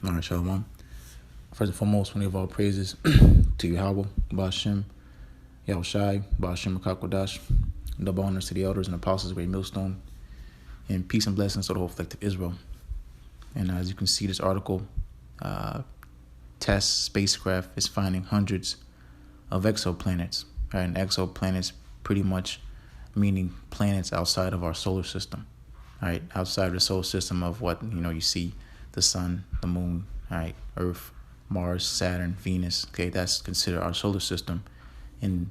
All right, Shalom. First and foremost, we give all praises to Yahweh, Ba'ashem, Yahushai, Ba'ashem Akakwadash, double honors to the elders and apostles of Great Millstone, and peace and blessings to the whole collective Israel. And as you can see, this article, TESS spacecraft is finding hundreds of exoplanets. Right? And exoplanets pretty much meaning planets outside of our solar system. Right? Outside of the solar system of what, you see the sun, the moon, right? Earth, Mars, Saturn, Venus. Okay, that's considered our solar system. And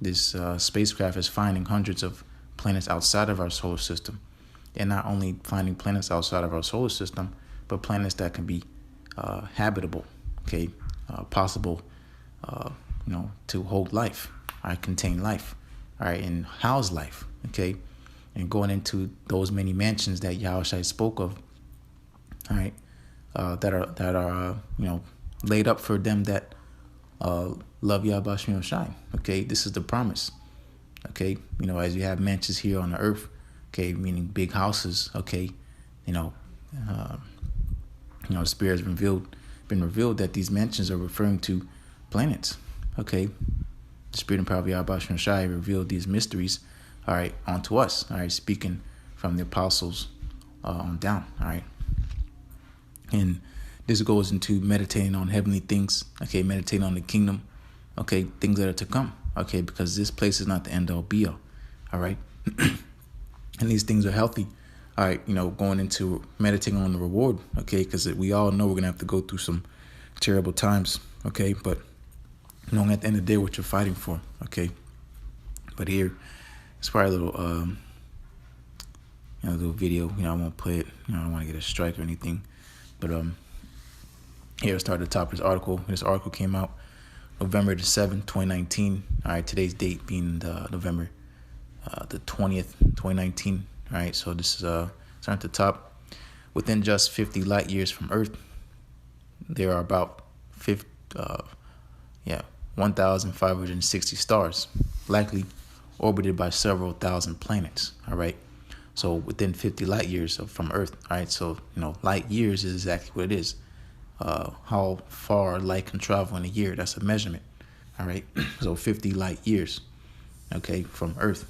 this spacecraft is finding hundreds of planets outside of our solar system. And not only finding planets outside of our solar system, but planets that can be habitable, okay, possible, to hold life, contain life, all right, and house life, okay, and going into those many mansions that Yahushua spoke of, all right, that are laid up for them that love Yahweh Shem Shai. Okay, this is the promise. Okay, as you have mansions here on the earth, okay, meaning big houses. Okay, the Spirit has been revealed that these mansions are referring to planets. Okay, the Spirit and power of Yahweh Shem Shai revealed these mysteries, all right, onto us. All right, speaking from the apostles on down. All right. And this goes into meditating on heavenly things, okay, meditating on the kingdom, okay, things that are to come, okay, because this place is not the end all be all right? And these things are healthy, all right, going into meditating on the reward, okay, because we all know we're going to have to go through some terrible times, okay, but knowing at the end of the day what you're fighting for, okay? But here, it's probably a little video, I won't play it, I don't want to get a strike or anything. But here, start at the top of this article. This article came out November the 7th, 2019. All right, today's date being November the 20th, 2019. All right, so this is start at the top. Within just 50 light years from Earth, there are about 1,560 stars, likely orbited by several thousand planets. All right. So within 50 light years from Earth, all right? So, light years is exactly what it is. How far light can travel in a year, that's a measurement, all right? So 50 light years, okay, from Earth.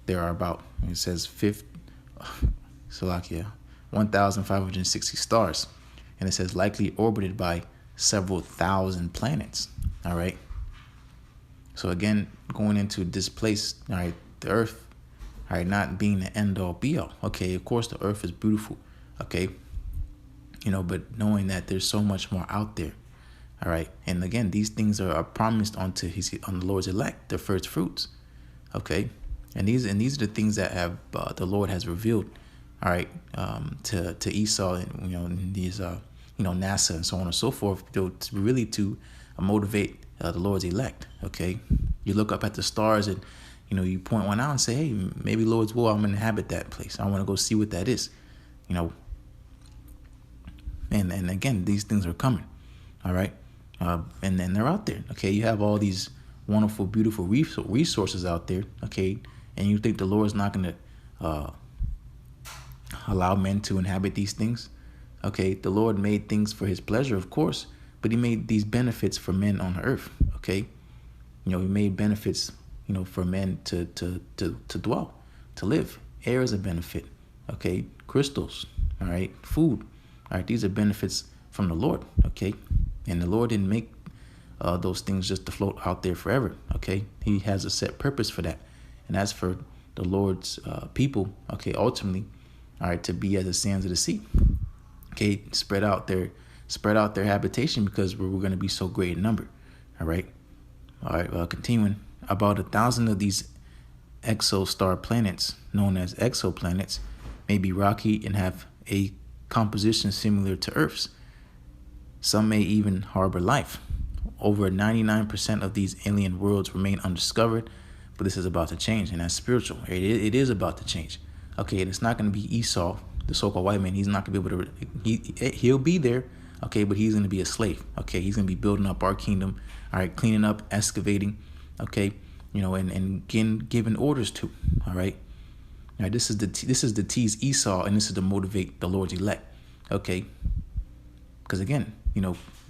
There are about, it says 1,560 stars. And it says likely orbited by several thousand planets, all right? So again, going into this place, all right, the Earth, all right, not being the end all be all. Okay, of course the earth is beautiful. Okay, but knowing that there's so much more out there. All right, and again, these things are promised on the Lord's elect, the first fruits. Okay, and these are the things that have the Lord has revealed. All right, to Esau and these NASA and so on and so forth, to motivate the Lord's elect. Okay, you look up at the stars and you point one out and say, hey, maybe Lord's will, I'm going to inhabit that place. I want to go see what that is, And again, these things are coming, all right? And then they're out there, okay? You have all these wonderful, beautiful resources out there, okay? And you think the Lord's not going to allow men to inhabit these things? Okay, the Lord made things for his pleasure, of course, but he made these benefits for men on earth, okay? He made benefits for men to dwell, to live. Air is a benefit, okay? Crystals, all right? Food, all right? These are benefits from the Lord, okay? And the Lord didn't make those things just to float out there forever, okay? He has a set purpose for that. And that's for the Lord's people, okay, ultimately, all right, to be as the sands of the sea, okay? Spread out their habitation because we're going to be so great in number, all right? All right, continuing. About 1,000 of these exostar planets, known as exoplanets, may be rocky and have a composition similar to Earth's. Some may even harbor life. Over 99% of these alien worlds remain undiscovered, but this is about to change, and that's spiritual. It is about to change. Okay, and it's not going to be Esau, the so-called white man. He's not going to be able to. He'll be there, okay, but he's going to be a slave. Okay, he's going to be building up our kingdom. All right, cleaning up, excavating. Okay, and giving orders to. All right. All right, this is the tease Esau, and this is to motivate the Lord's elect. Okay. Because again,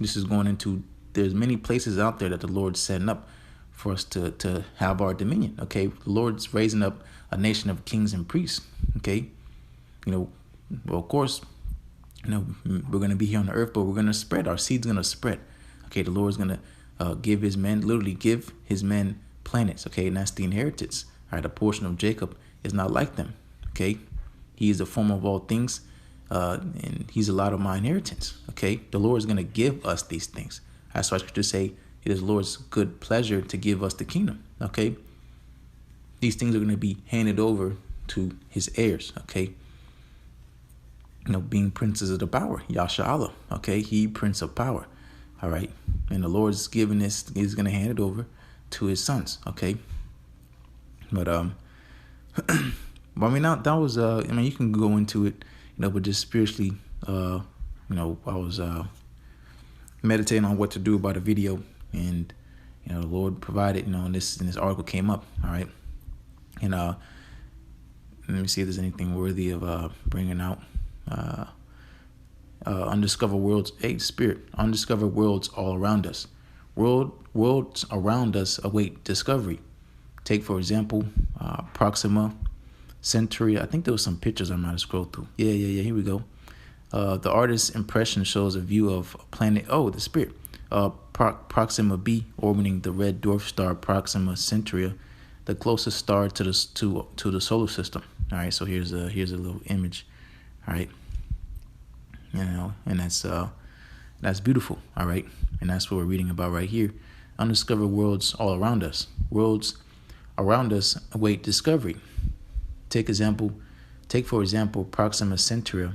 this is going into, there's many places out there that the Lord's setting up for us to have our dominion. Okay, the Lord's raising up a nation of kings and priests. Okay, well, of course, we're going to be here on the earth, but we're going to spread. Our seed's going to spread. Okay, the Lord's going to give his men, literally give his men planets. Okay, and that's the inheritance. All right, a portion of Jacob is not like them. Okay, he is the form of all things, and he's a lot of my inheritance. Okay, the Lord is going to give us these things. That's why Scripture say it is the Lord's good pleasure to give us the kingdom. Okay, these things are going to be handed over to his heirs. Okay, being princes of the power, Yasha Allah. Okay, he prince of power. All right, and the Lord's giving this, he's going to hand it over to his sons. Okay, but well, I mean, that was you can go into it, but just spiritually, I was meditating on what to do about a video, and the Lord provided, and this article came up. All right, and let me see if there's anything worthy of bringing out. Undiscovered worlds, spirit, undiscovered worlds all around us. Worlds around us await discovery. Take, for example, Proxima Centauri. I think there was some pictures I might have scrolled through. Yeah, here we go. The artist's impression shows a view of a planet, the spirit, Proxima b, orbiting the red dwarf star Proxima Centauri, the closest star to the solar system. All right, so here's a little image. All right, and that's beautiful. All right, and that's what we're reading about right here. Undiscovered worlds all around us. Worlds around us await discovery. Take for example Proxima Centauri,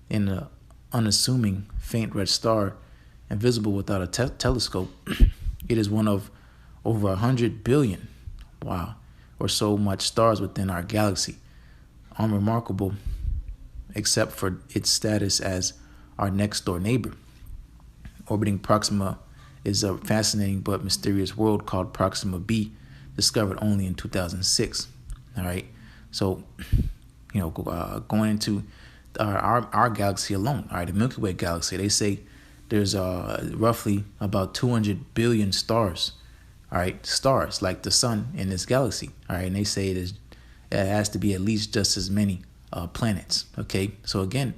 in the unassuming faint red star, invisible without a telescope. It is one of over 100 billion, or so much stars within our galaxy. Unremarkable, except for its status as our next door neighbor. Orbiting Proxima is a fascinating but mysterious world called Proxima b, discovered only in 2006. All right, so going into our galaxy alone, all right, the Milky Way galaxy, they say there's roughly about 200 billion stars. All right, stars like the sun in this galaxy. All right, and they say it has to be at least just as many planets. Okay, so again,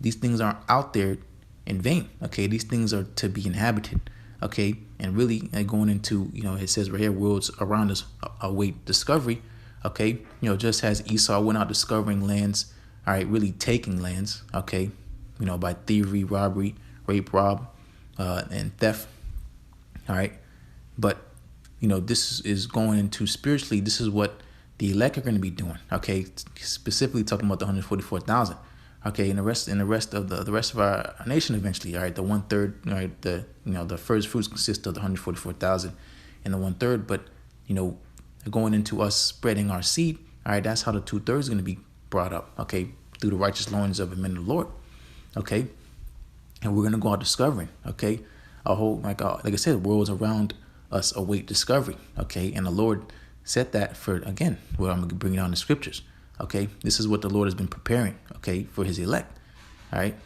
these things aren't out there in vain. Okay, these things are to be inhabited. Okay, and really going into, it says right here, worlds around us await discovery. Okay, just as Esau went out discovering lands, all right, really taking lands. Okay, by thievery, robbery, rape, rob, and theft. All right, but this is going into spiritually. This is what the elect are going to be doing. Okay, specifically talking about the 144,000. Okay, and the rest of the rest of our nation eventually. All right, the 1/3. All right, the first fruits consist of the 144,000, and the 1/3. But going into us spreading our seed. All right, that's how the 2/3 is going to be brought up. Okay, through the righteous loins of the men of the Lord. Okay, and we're going to go out discovering. Okay, a whole like I said, worlds around us await discovery. Okay, and the Lord said that for, again, I'm going to bring it on the scriptures. Okay, this is what the Lord has been preparing. Okay, for His elect. All right.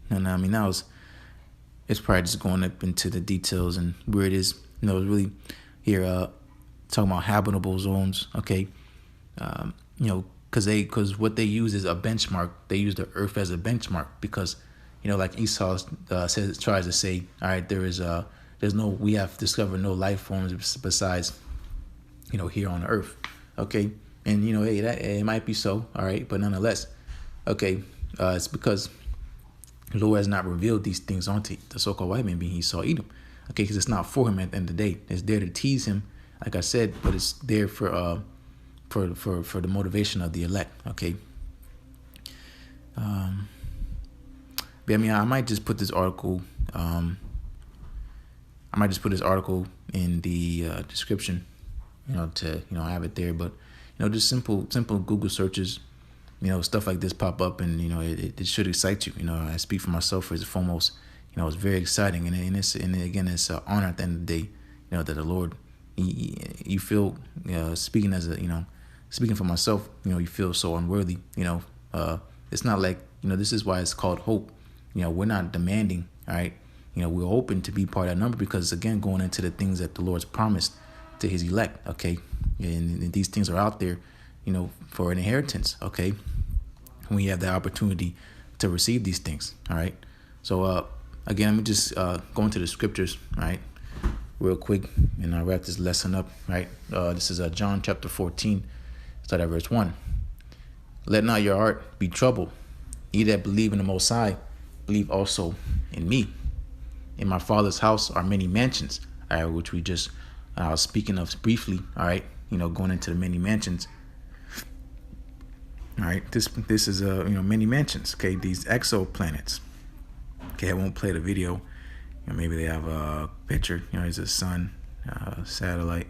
And I mean, it's probably just going up into the details and where it is. It's really here talking about habitable zones. Okay, because what they use is a benchmark. They use the Earth as a benchmark because like Esau tries to say, all right, we have discovered no life forms besides here on Earth. Okay, and hey, that it might be so, all right, but nonetheless, okay, it's because the Lord has not revealed these things onto the so-called white man, being Esau, Edom. Okay, because it's not for him at the end of the day. It's there to tease him, like I said, but it's there for the motivation of the elect. Okay. But I mean, I might just put this article. I might just put this article in the description, to have it there. But just simple Google searches, stuff like this pop up, and it should excite you. I speak for myself first and foremost. It's very exciting, and it's an honor at the end of the day, that the Lord, you feel, speaking for myself, you feel so unworthy, It's not like, this is why it's called hope. We're not demanding, all right? We're open to be part of that number because, again, going into the things that the Lord's promised to his elect, okay? And these things are out there, for an inheritance, okay? When you have the opportunity to receive these things, all right? So, again, let me just go into the scriptures, right, real quick, and I'll wrap this lesson up, right? This is John chapter 14, start at verse 1. Let not your heart be troubled. Ye that believe in the Most High, believe also in me. In my Father's house are many mansions, all right, which we just speaking of briefly, all right, going into the many mansions. All right, this is many mansions, okay, these exoplanets. Okay, I won't play the video. Maybe they have a picture, it's a sun, satellite.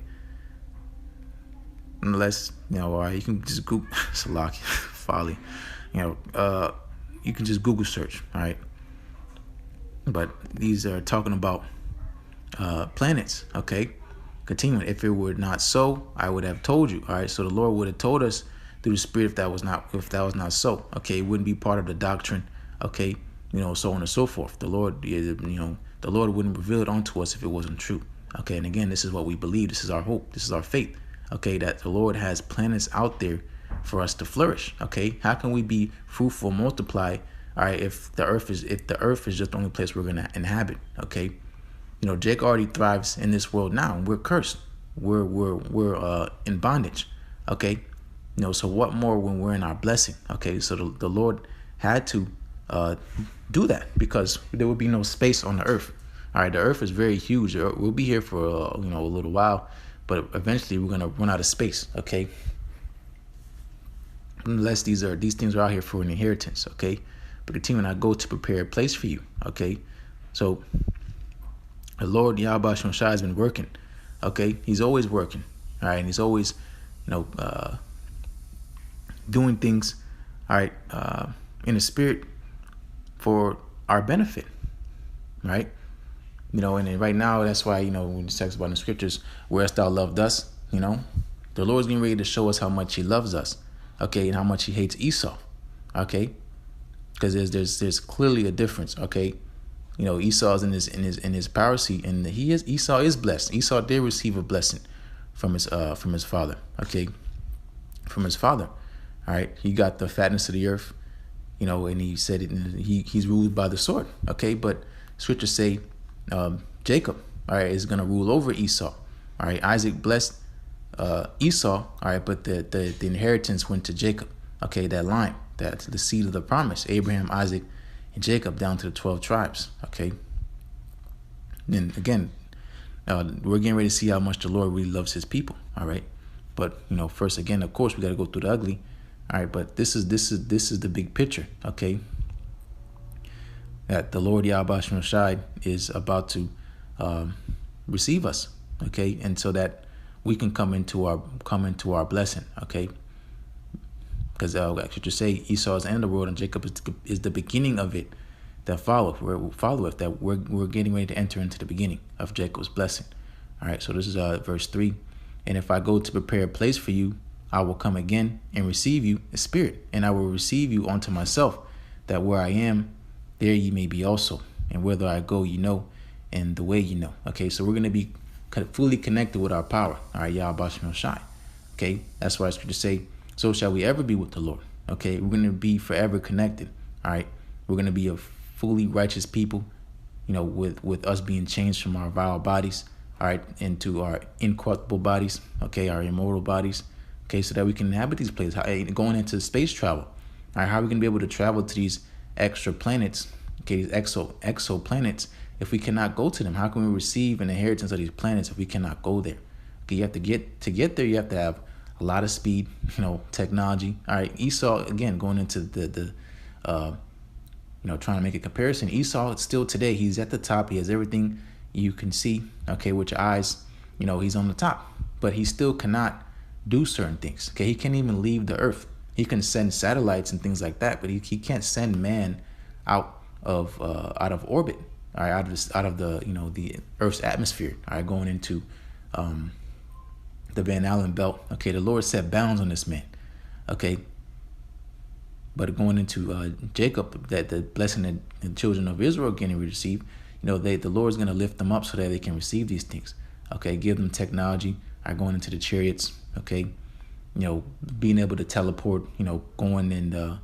Unless, you can just Google, Salaki, folly, you can just Google search, all right? But these are talking about planets, okay? Continuing, if it were not so, I would have told you, all right? So the Lord would have told us through the Spirit if that was not so, okay? It wouldn't be part of the doctrine, okay? So on and so forth. The Lord, the Lord wouldn't reveal it unto us if it wasn't true, okay? And again, this is what we believe. This is our hope. This is our faith. Okay, that the Lord has planets out there for us to flourish. Okay, how can we be fruitful, multiply? All right, if the earth is just the only place we're gonna inhabit. Okay, Jake already thrives in this world now. We're cursed. We're in bondage. Okay, so what more when we're in our blessing? Okay, so the Lord had to do that because there would be no space on the earth. All right, the earth is very huge. We'll be here for a little while. But eventually we're going to run out of space, okay? Unless these things are out here for an inheritance, okay? But continuing, I go to prepare a place for you, okay? So the Lord Yahweh Shai has been working, okay? He's always working, all right? And he's always, doing things, all right, in the spirit for our benefit, right? And then right now, that's why, when it talks about in the scriptures, where hast thou loved us, the Lord's getting ready to show us how much he loves us, okay, and how much he hates Esau, okay, because there's clearly a difference, okay. Esau's in his power seat, and Esau is blessed. Esau did receive a blessing from his father, okay, from his father, all right. He got the fatness of the earth, and he said it. He's ruled by the sword, okay. But scriptures say, Jacob, all right, is going to rule over Esau. All right, Isaac blessed Esau, all right, but the inheritance went to Jacob. Okay, that line, that's the seed of the promise, Abraham, Isaac, and Jacob, down to the 12 tribes. Okay, then again, we're getting ready to see how much the Lord really loves his people. All right, but first, again, of course, we got to go through the ugly. All right, but this is the big picture. Okay. That the Lord Yahweh Shai is about to receive us, okay, and so that we can come into our blessing, okay, because I should just say Esau is the end of the world and Jacob is the beginning of it that followeth. That we're getting ready to enter into the beginning of Jacob's blessing. All right, so this is verse 3. And if I go to prepare a place for you, I will come again and receive you in spirit, and I will receive you unto myself, that where I am, there ye may be also, and whither I go, and the way you know. Okay, so we're going to be fully connected with our power. All right, Yahweh Shai. Okay, that's why I scripture say, so shall we ever be with the Lord. Okay, we're going to be forever connected. All right, we're going to be a fully righteous people, with us being changed from our vile bodies, all right, into our incorruptible bodies, okay, our immortal bodies, okay, so that we can inhabit these places. Going into space travel, all right, how are we going to be able to travel to these extra planets, okay, these exoplanets, if we cannot go to them? How can we receive an inheritance of these planets if we cannot go there? Okay, you have to get there. You have to have a lot of speed, technology. All right, Esau, again, going into the trying to make a comparison. Esau, still today, he's at the top. He has everything you can see, okay, with your eyes. He's on the top, but he still cannot do certain things. Okay, he can't even leave the earth. He can send satellites and things like that, but he can't send man out of orbit. All right, out of the the Earth's atmosphere. All right, going into the Van Allen belt. Okay, the Lord set bounds on this man. Okay, But going into Jacob, that the blessing that the children of Israel are going to receive, the Lord's going to lift them up so that they can receive these things. Okay, give them technology. Going into the chariots. Okay, being able to teleport. Going and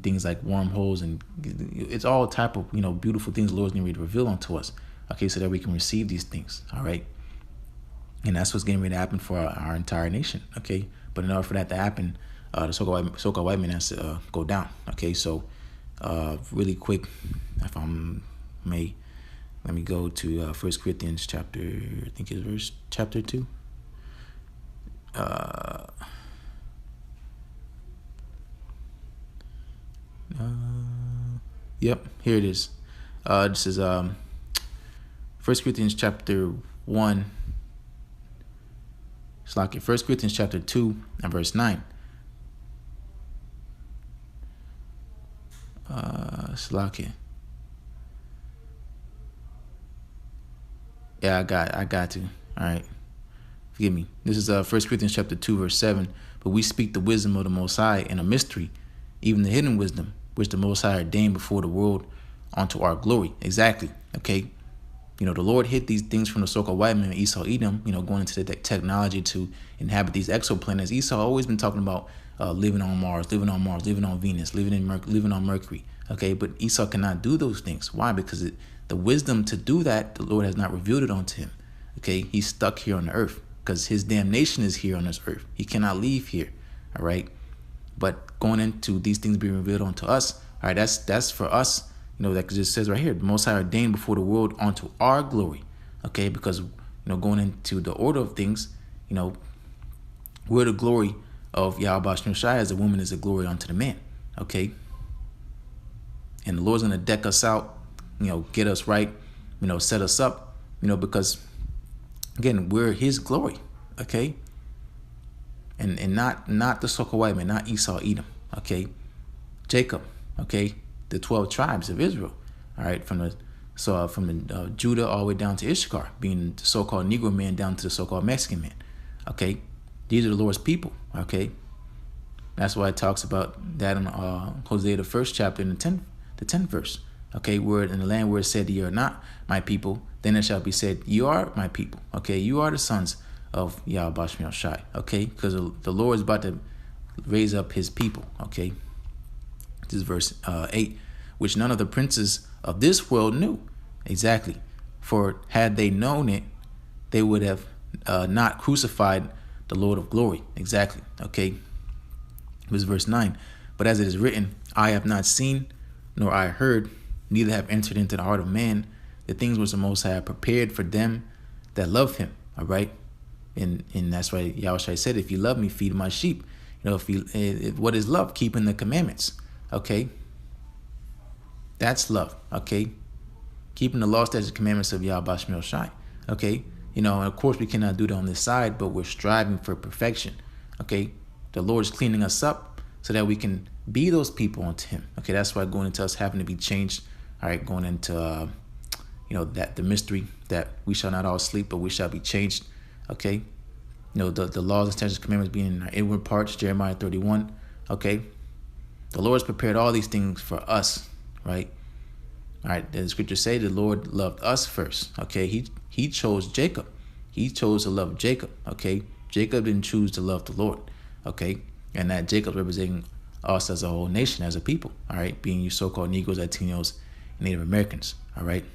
things like wormholes, and it's all type of beautiful things the Lord's going to reveal unto us. Okay, so that we can receive these things. All right, and that's what's getting ready to happen for our entire nation. Okay, but in order for that to happen, the so-called white man has to go down. Okay, so really quick, if I may, let me go to 1 Corinthians chapter, I think it's verse chapter 2. Yep, here it is. This is 1 Corinthians chapter 1. It's like 1 Corinthians chapter 2 and verse 9. Slack. Yeah, I got to. All right. Forgive me. This is 1 Corinthians chapter 2, verse 7. But we speak the wisdom of the Most High in a mystery, even the hidden wisdom, which the Most High ordained before the world unto our glory. Exactly. Okay. The Lord hid these things from the so-called white man, Esau, Edom, going into the technology to inhabit these exoplanets. Esau always been talking about living on Mars, living on Venus, living on Mercury. Okay, but Esau cannot do those things. Why? Because the wisdom to do that, the Lord has not revealed it unto him. Okay, he's stuck here on the earth because his damnation is here on this earth. He cannot leave here. All right, but going into these things being revealed unto us. All right, that's for us. That just says right here, the Most High ordained before the world unto our glory. Okay, because going into the order of things, we're the glory of Yahweh Shem Shai, as a woman is a glory unto the man. Okay, and the Lord's gonna deck us out, get us right, set us up, because again, we're His glory. Okay, and not the so-called white man, not Esau, Edom. Okay, Jacob. Okay. The 12 tribes of Israel, all right, from the Judah all the way down to Issachar, being the so-called Negro man down to the so-called Mexican man. Okay, these are the Lord's people. Okay, that's why it talks about that in Hosea the 1st chapter in the 10th verse. Okay, where in the land where it said ye are not my people, then it shall be said you are my people. Okay, you are the sons of Yahweh Shem Shai. Okay, because the Lord is about to raise up His people. Okay. This is verse 8, which none of the princes of this world knew. Exactly. For had they known it, they would have not crucified the Lord of glory. Exactly. Okay. This is verse 9. But as it is written, I have not seen, nor I heard, neither have entered into the heart of man the things which the Most High have prepared for them that love Him. All right. And that's why Yahushua said, if you love me, feed my sheep. What is love? Keeping the commandments. Okay, that's love. Okay, keeping the law, statutes, commandments of Yahweh Shem Shai. Okay, and of course we cannot do that on this side, but we're striving for perfection. Okay, the Lord is cleaning us up so that we can be those people unto Him. Okay, that's why going into us having to be changed. All right, going into that the mystery that we shall not all sleep, but we shall be changed. Okay, the laws and statutes, commandments being in our inward parts, Jeremiah 31. Okay. The Lord's prepared all these things for us, right? All right, the scriptures say the Lord loved us first. Okay, he chose Jacob. He chose to love Jacob. Okay, Jacob didn't choose to love the Lord. Okay, and that Jacob representing us as a whole nation, as a people. All right, being you so-called Negroes, Latinos, and Native Americans. All right,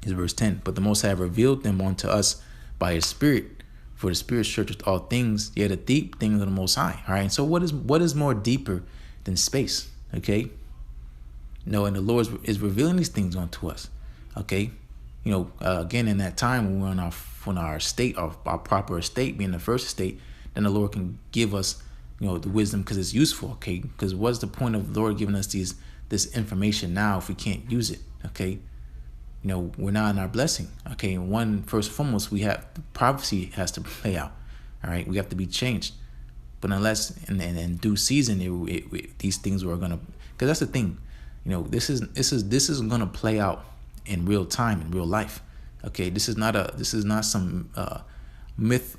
is verse 10. But the Most High revealed them unto us by His Spirit, for the Spirit searcheth all things, yet the deep things of the Most High. All right, and so what is more deeper than space? Okay, and the Lord is revealing these things unto us. Okay, again, in that time when we're on our estate, our proper estate, being the first estate, then the Lord can give us the wisdom, because it's useful. Okay, because what's the point of the Lord giving us this information now if we can't use it? Okay, we're not in our blessing. Okay, and first and foremost, we have the prophecy has to play out. All right, we have to be changed. But unless in due season, these things were gonna, because that's the thing, this is gonna play out in real time, in real life. Okay, this is not some myth,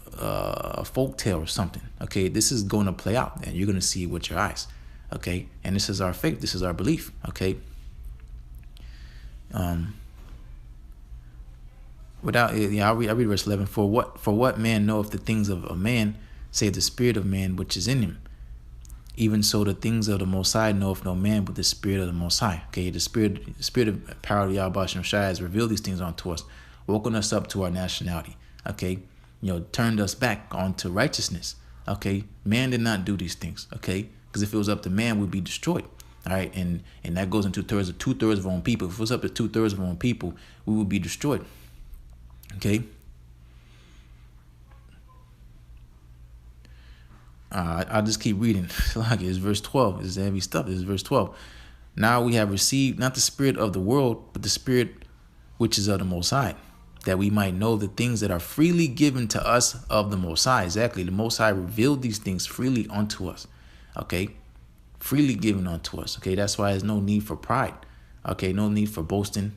folk tale or something. Okay, this is going to play out, and you're gonna see it with your eyes. Okay, and this is our faith. This is our belief. Okay. I'll read verse 11. For what man knoweth the things of a man, save the spirit of man which is in him? Even so, the things of the Most High knoweth no man but the Spirit of the Most High. Okay, the spirit of power of Yahweh Shem Shai has revealed these things unto us, woken us up to our nationality. Okay, turned us back onto righteousness. Okay, man did not do these things. Okay, because if it was up to man, we'd be destroyed. All right, and that goes into two-thirds of our own people. If it was up to two-thirds of our own people, we would be destroyed. Okay. I'll just keep reading. Like it's verse 12. It's heavy stuff. It's verse 12. Now we have received not the spirit of the world, but the Spirit which is of the Most High, that we might know the things that are freely given to us of the Most High. Exactly. The Most High revealed these things freely unto us. Okay. Freely given unto us. Okay. That's why there's no need for pride. Okay. No need for boasting,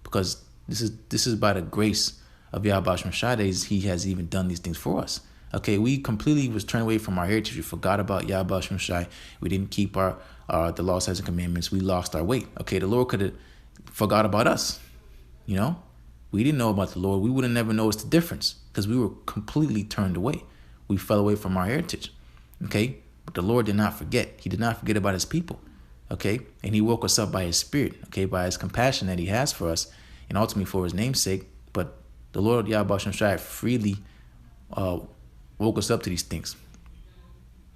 because this is by the grace of Yahweh Shem Shai that he has even done these things for us. Okay, we completely was turned away from our heritage. We forgot about Yahweh Shem Shai. We didn't keep the law, statutes, and commandments. We lost our way. Okay, the Lord could have forgot about us. We didn't know about the Lord. We would have never noticed the difference because we were completely turned away. We fell away from our heritage. Okay, but the Lord did not forget. He did not forget about his people. Okay, and he woke us up by his Spirit. Okay, by his compassion that he has for us, and ultimately for his name's sake. But the Lord Yahweh Shem Shai freely woke us up to these things.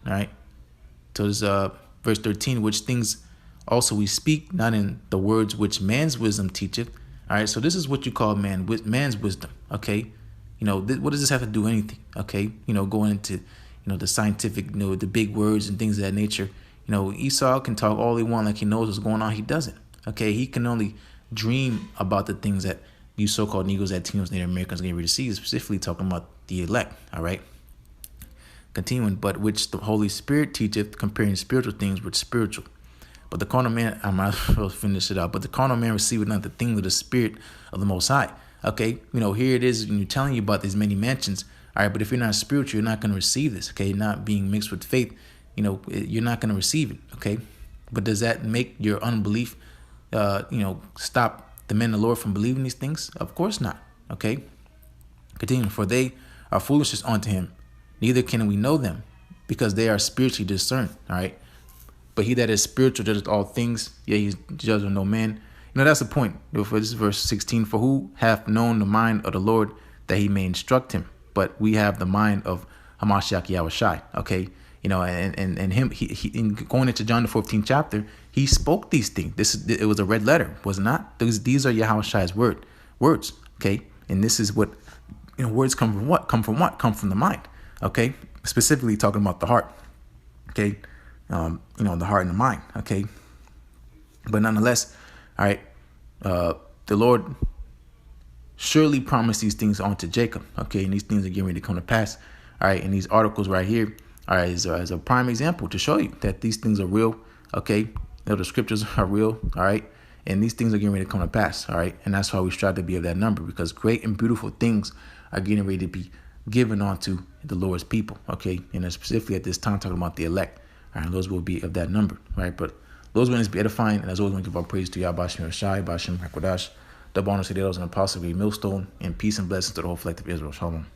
All right. So this verse 13, which things also we speak, not in the words which man's wisdom teacheth. All right. So this is what you call man's wisdom. Okay. What does this have to do with anything? Okay. Going into, the scientific, the big words and things of that nature. Esau can talk all he wants like he knows what's going on. He doesn't. Okay. He can only dream about the things that you so-called Negroes, Latinos, Native Americans are getting ready to see, specifically talking about the elect. All right. Continuing, but which the Holy Spirit teacheth, comparing spiritual things with spiritual. But the carnal man, I might as well finish it out. But the carnal man receiveth not the things of the Spirit of the Most High. Okay, here it is, and you're telling you about these many mansions. All right, but if you're not spiritual, you're not going to receive this. Okay, not being mixed with faith, you're not going to receive it. Okay, but does that make your unbelief, stop the men of the Lord from believing these things? Of course not. Okay, continuing, for they are foolishness unto him. Neither can we know them, because they are spiritually discerned. All right. But he that is spiritual judges all things. Yeah, he's judged of no man. That's the point. For this is verse 16. For who hath known the mind of the Lord that he may instruct him? But we have the mind of Hamashiach Yahweh Shai. Okay. And him, he in going into John the 14th chapter, he spoke these things. It was a red letter, was it not? These are Yahweh Shai's words. Okay. And this is what, words come from what? Come from the mind. Okay, specifically talking about the heart. Okay, the heart and the mind. Okay, but nonetheless, all right, the Lord surely promised these things unto Jacob. Okay, and these things are getting ready to come to pass. All right, and these articles right here, all right, is a prime example to show you that these things are real. Okay, the scriptures are real. All right, and these things are getting ready to come to pass. All right, and that's why we strive to be of that number, because great and beautiful things are getting ready to be given onto the Lord's people. Okay, and specifically at this time talking about the elect. All right, those will be of that number. Right, but those will be edifying, and as always, we give our praise to Yahweh Shem Shai, Bashem Hakodash, double honor to the elders and apostles, millstone, and peace and blessings to the whole collective Israel. Shalom.